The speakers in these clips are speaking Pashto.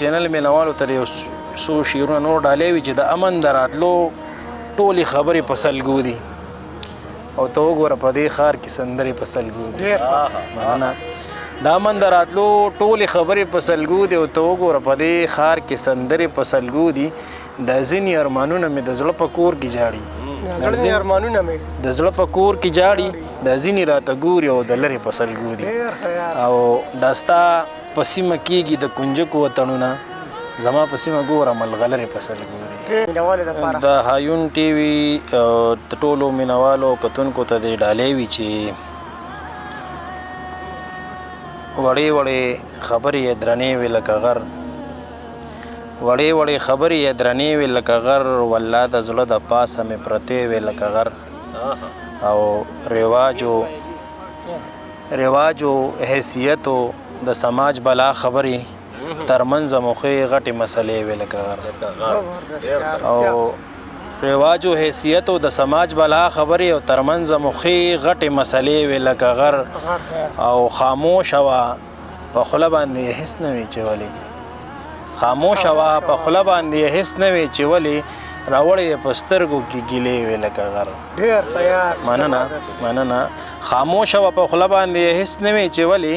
چینل مینوالو ته یو څو شعرونه نور ډالۍ وي چې د امن د راتلو ټولې خبرې په سلګو دي او ته وګوره په دې ښار کې سندرې په سلګو دي مننه د امن د راتلو ټولې خبرې په سلګو دي او ته وګوره په دې ښار کې سندرې په سلګو دي د ځینې ارمانونه مې د زړه په کور کې جاړي د زړه په کور کې جاړي د ځینې راته ګوري او د لرې په سلګو دي او دا ستا په سیمه کېږي د کنجکو وطنونه زما په سیمه ګوره ملغلرې په سلګو دي د هایون ټي وي د ټولو مینوالو کتونکو ته دې ډالۍ وي چې وړې وړې خبرې یې درنې وې لکه غر وړې وړې خبرې یې درنې وې لکه غر والله د زړه د پاسه مې پرتې وې لکه غر او رواجو حیثیتو د سماج بلا خبرې ترمنځ موخې غټې مسلې وې لکه غر او رواجو حیثیتو د سماج بلا خبرې او ترمنځ موخې غټې مسلې وې لکه غر او خاموشه وه په خوله باندې هېڅ نه وي چې ولې خاموشه وه په خوله باندې هېڅ نه وي چې ولې راوړی یې په سترګو کې ګیلې وې لکه غر مننه خاموشه وه په خوله باندې هېڅ نه وي چې ولې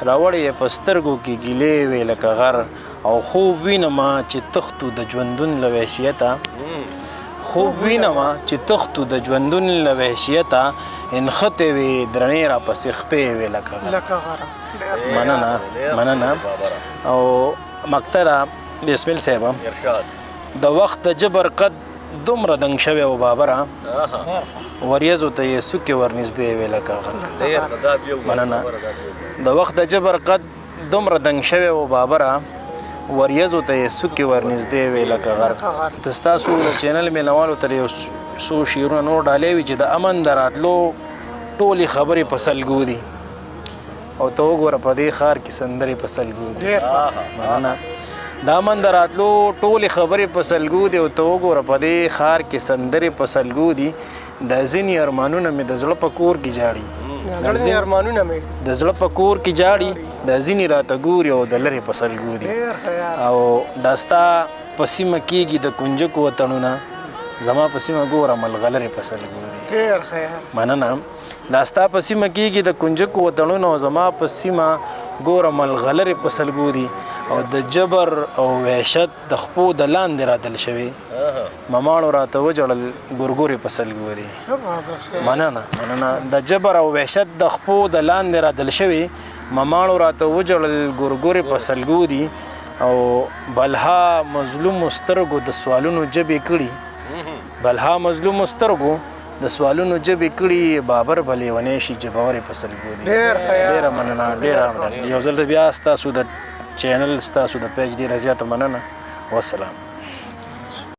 راوړی یې په سترګو کې ګیلې وې لکه غر او خوب وینمه چې تختو د ژوندون له وحشیته خوب وینمه چې تختو د ژوندون له وحشیته انختې وې درنې راپسې خپې وې لکه غر مننه او مقتله بسمل صاحب د وخت د جبر قد دومره دنګ شوی و بابره وریځو ته یې سوکې ورنږدې وې لکه غر مننه د وخت د جبر قد دومره دنګ شوی و بابره وریځو ته یې سوکې ورنږدې وې لکه غر د ستاسو د چینل مینوالو ته یو څو شعرونه نور ډالۍ وي چې د امن د راتلو ټولې خبرې په سلګو دي او ته وګوره په دې ښار کې سندرې په سلګو دي مننه د امن د راتلو ټولې خبرې په سلګو دي او ته وګوره په دې ښار کې سندرې په سلګو دي د ځینې ارمانونه مې د زړه په کور کې جاړي د زړه په کور کې جاړي د ځینې راته ګوري او د لرې په سلګو دي او دا ستا په سیمه کېږي د کنجکو وطنونه زما په سیمه ګوره ملغلرې په سلګو دي مننه دا ستا په سیمه کېږي د کنجکو وطنونه او زما په سیمه ګوره ملغلرې په سلګو دي او د جبر او وحشت د خپو د لاندې راتل شوي مماڼو راته وجړل ګورګورې په سلګو دي مننه د جبر او وحشت د خپو د لاندې راتل شوي مماڼو راته وجړل ګورګورې په سلګو دي او بلها مظلوم سترګو د سوالونو جبې کړي بلها مظلوم سترګو د سوالونو جبې کړي بابر به لیونی شي جبورې په سلګو دي ډېره مننه یو ځل بیا ستاسو د چینل ستاسو د پیج ډېره زیاته مننه والسلام